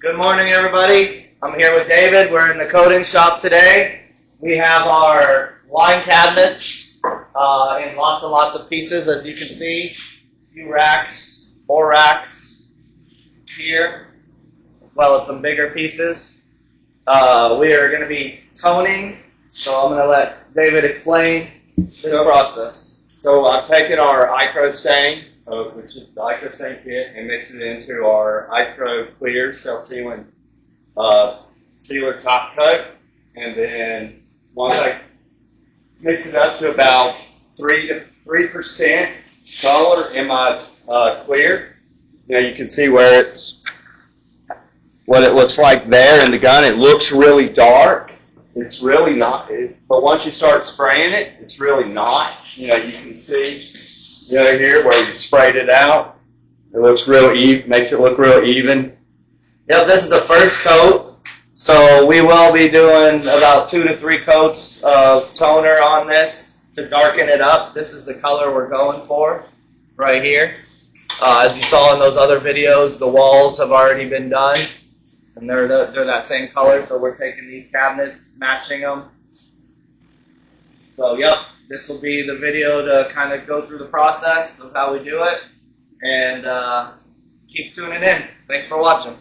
Good morning, everybody. I'm here with David. We're in the coating shop today. We have our line cabinets in lots and lots of pieces, as you can see. A few racks, 4 racks here, as well as some bigger pieces. We are going to be toning, so I'm going to let David explain this process. So I've taken our ICRO stain, which is the ICRO stain kit, and mixed it into our ICRO clear self-sealing sealer top coat. And then once I mix it up to about 3% color in my clear, you can see where what it looks like there in the gun. It looks really dark. It's really not. But once you start spraying it, it's really not. You can see, here where you sprayed it out. It looks real even, makes it look real even. Yep, this is the first coat. So we will be doing about 2 to 3 coats of toner on this to darken it up. This is the color we're going for right here. As you saw in those other videos, the walls have already been done, and they're that same color. So we're taking these cabinets, matching them. So yep, this will be the video to kind of go through the process of how we do it, and keep tuning in. Thanks for watching.